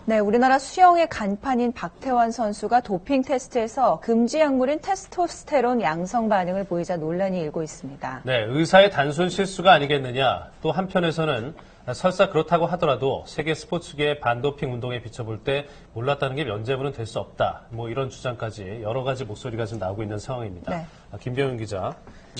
네, 우리나라 수영의 간판인 박태환 선수가 도핑 테스트에서 금지 약물인 테스토스테론 양성 반응을 보이자 논란이 일고 있습니다. 네, 의사의 단순 실수가 아니겠느냐. 또 한편에서는 설사 그렇다고 하더라도 세계 스포츠계의 반도핑 운동에 비춰볼 때 몰랐다는 게 면죄부는 될 수 없다. 뭐 이런 주장까지 여러 가지 목소리가 지금 나오고 있는 상황입니다. 네. 김병윤 기자,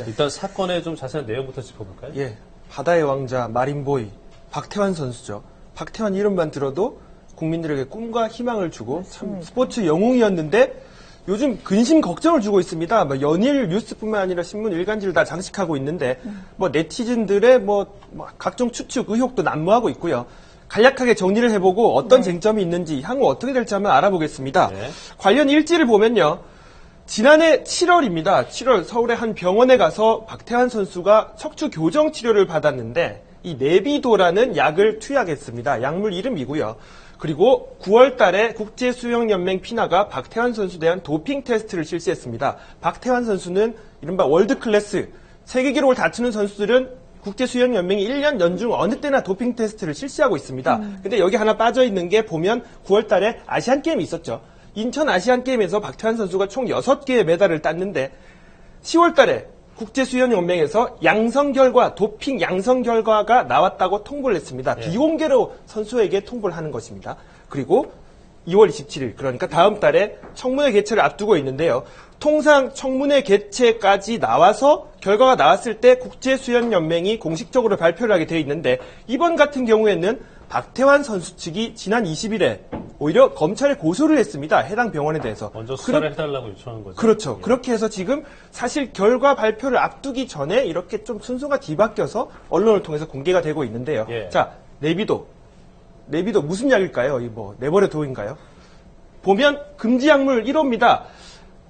일단 사건의 좀 자세한 내용부터 짚어볼까요? 예, 바다의 왕자 마린보이 박태환 선수죠. 박태환 이름만 들어도 국민들에게 꿈과 희망을 주고 참 스포츠 영웅이었는데 요즘 근심 걱정을 주고 있습니다. 뭐 연일 뉴스뿐만 아니라 신문 일간지를 다 장식하고 있는데 뭐 네티즌들의 뭐 각종 추측 의혹도 난무하고 있고요. 간략하게 정리를 해보고 어떤 쟁점이 있는지 향후 어떻게 될지 한번 알아보겠습니다. 네. 관련 일지를 보면요. 지난해 7월입니다. 7월 서울의 한 병원에 가서 박태환 선수가 척추 교정 치료를 받았는데 이 네비도라는 약을 투약했습니다. 약물 이름이고요. 그리고 9월 달에 국제수영연맹 피나가 박태환 선수에 대한 도핑 테스트를 실시했습니다. 박태환 선수는 이른바 월드클래스, 세계 기록을 다투는 선수들은 국제수영연맹이 1년 연중 어느 때나 도핑 테스트를 실시하고 있습니다. 근데 여기 하나 빠져있는 게 보면 9월 달에 아시안게임이 있었죠. 인천 아시안게임에서 박태환 선수가 총 6개의 메달을 땄는데 10월 달에 국제수영연맹에서 도핑 양성 결과가 나왔다고 통보를 했습니다. 예. 비공개로 선수에게 통보를 하는 것입니다. 그리고 2월 27일, 그러니까 다음 달에 청문회 개최를 앞두고 있는데요. 통상 청문회 개최까지 나와서 결과가 나왔을 때 국제수영연맹이 공식적으로 발표를 하게 되어 있는데 이번 같은 경우에는 박태환 선수 측이 지난 20일에 오히려 검찰에 고소를 했습니다. 해당 병원에 대해서. 먼저 수사를 해달라고 요청한 거죠. 그렇죠. 예. 그렇게 해서 지금 사실 결과 발표를 앞두기 전에 이렇게 좀 순서가 뒤바뀌어서 언론을 통해서 공개가 되고 있는데요. 예. 자, 네비도 무슨 약일까요? 이 뭐 네버레도인가요? 보면 금지 약물 1호입니다.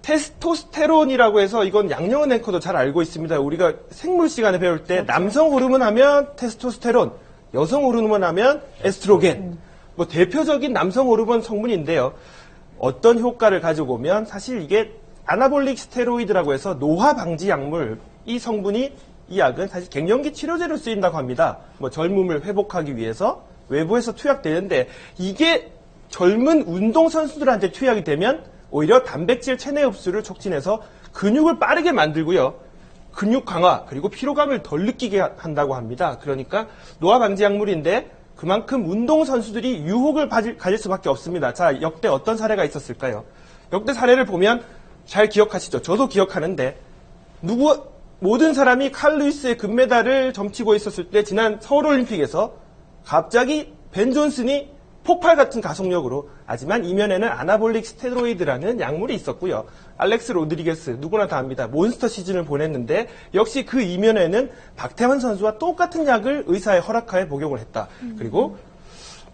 테스토스테론이라고 해서 이건 양영은 앵커도 잘 알고 있습니다. 우리가 생물 시간에 배울 때 남성 호르몬 하면 테스토스테론, 여성 호르몬 하면 에스트로겐. 뭐 대표적인 남성 호르몬 성분인데요. 어떤 효과를 가지고 오면 사실 이게 아나볼릭 스테로이드라고 해서 노화 방지 약물, 이 약은 사실 갱년기 치료제로 쓰인다고 합니다. 뭐 젊음을 회복하기 위해서 외부에서 투약되는데 이게 젊은 운동선수들한테 투약이 되면 오히려 단백질 체내 흡수를 촉진해서 근육을 빠르게 만들고요. 근육 강화 그리고 피로감을 덜 느끼게 한다고 합니다. 그러니까 노화 방지 약물인데 그만큼 운동선수들이 유혹을 가질 수밖에 없습니다. 자, 역대 어떤 사례가 있었을까요? 역대 사례를 보면 잘 기억하시죠? 저도 기억하는데 모든 사람이 칼 루이스의 금메달을 점치고 있었을 때 지난 서울올림픽에서 갑자기 벤 존슨이 폭발 같은 가속력으로, 하지만 이면에는 아나볼릭 스테로이드라는 약물이 있었고요. 알렉스 로드리게스, 누구나 다 압니다. 몬스터 시즌을 보냈는데 역시 그 이면에는 박태환 선수와 똑같은 약을 의사의 허락하에 복용을 했다. 그리고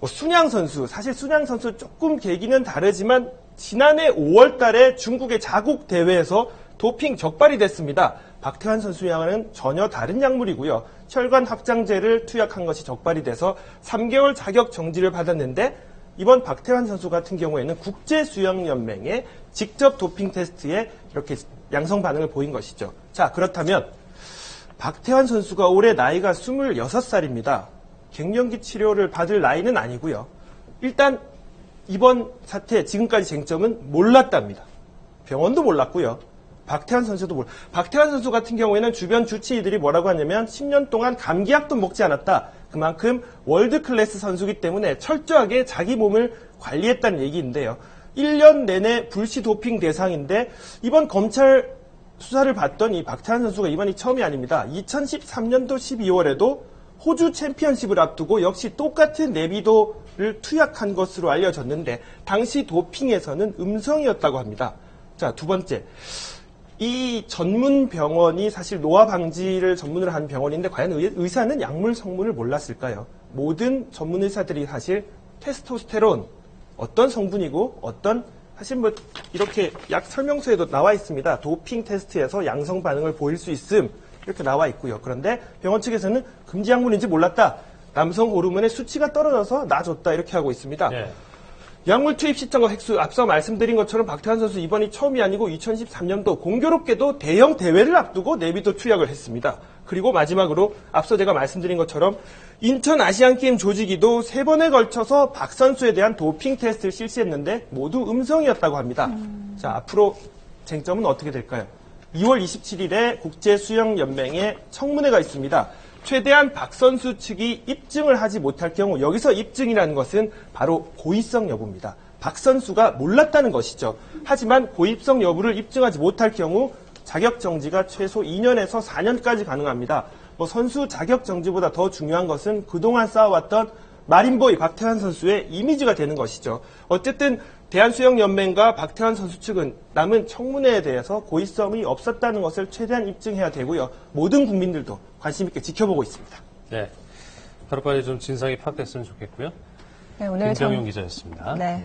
순양 선수, 사실 순양 선수 조금 계기는 다르지만 지난해 5월 달에 중국의 자국 대회에서 도핑 적발이 됐습니다. 박태환 선수와는 전혀 다른 약물이고요. 혈관 확장제를 투약한 것이 적발이 돼서 3개월 자격 정지를 받았는데 이번 박태환 선수 같은 경우에는 국제수영연맹의 직접 도핑 테스트에 이렇게 양성 반응을 보인 것이죠. 자, 그렇다면 박태환 선수가 올해 나이가 26살입니다. 갱년기 치료를 받을 나이는 아니고요. 일단 이번 사태 지금까지 쟁점은 몰랐답니다. 병원도 몰랐고요. 박태환 선수 같은 경우에는 주변 주치의들이 뭐라고 하냐면 10년 동안 감기약도 먹지 않았다. 그만큼 월드 클래스 선수이기 때문에 철저하게 자기 몸을 관리했다는 얘기인데요. 1년 내내 불시 도핑 대상인데 이번 검찰 수사를 봤던 이 박태환 선수가 이번이 처음이 아닙니다. 2013년도 12월에도 호주 챔피언십을 앞두고 역시 똑같은 네비도를 투약한 것으로 알려졌는데 당시 도핑에서는 음성이었다고 합니다. 자, 두 번째. 이 전문 병원이 사실 노화 방지를 전문으로 한 병원인데 과연 의사는 약물 성분을 몰랐을까요? 모든 전문 의사들이 사실 테스토스테론 어떤 성분이고 사실 뭐 이렇게 약 설명서에도 나와 있습니다. 도핑 테스트에서 양성 반응을 보일 수 있음 이렇게 나와 있고요. 그런데 병원 측에서는 금지 약물인지 몰랐다. 남성 호르몬의 수치가 떨어져서 놔줬다 이렇게 하고 있습니다. 네. 약물 투입 시점과 획수 앞서 말씀드린 것처럼 박태환 선수 이번이 처음이 아니고 2013년도 공교롭게도 대형 대회를 앞두고 네비도 투약을 했습니다. 그리고 마지막으로 앞서 제가 말씀드린 것처럼 인천 아시안게임 조직위도 3번에 걸쳐서 박 선수에 대한 도핑 테스트를 실시했는데 모두 음성이었다고 합니다. 자, 앞으로 쟁점은 어떻게 될까요? 2월 27일에 국제수영연맹에 청문회가 있습니다. 최대한 박 선수 측이 입증을 하지 못할 경우 여기서 입증이라는 것은 바로 고의성 여부입니다. 박 선수가 몰랐다는 것이죠. 하지만 고의성 여부를 입증하지 못할 경우 자격 정지가 최소 2년에서 4년까지 가능합니다. 선수 자격 정지보다 더 중요한 것은 그동안 쌓아왔던 마린보이 박태환 선수의 이미지가 되는 것이죠. 어쨌든 대한수영연맹과 박태환 선수 측은 남은 청문회에 대해서 고의성이 없었다는 것을 최대한 입증해야 되고요. 모든 국민들도 관심 있게 지켜보고 있습니다. 네, 하루빨리 좀 진상이 파악됐으면 좋겠고요. 네, 오늘 김병용 기자였습니다. 네.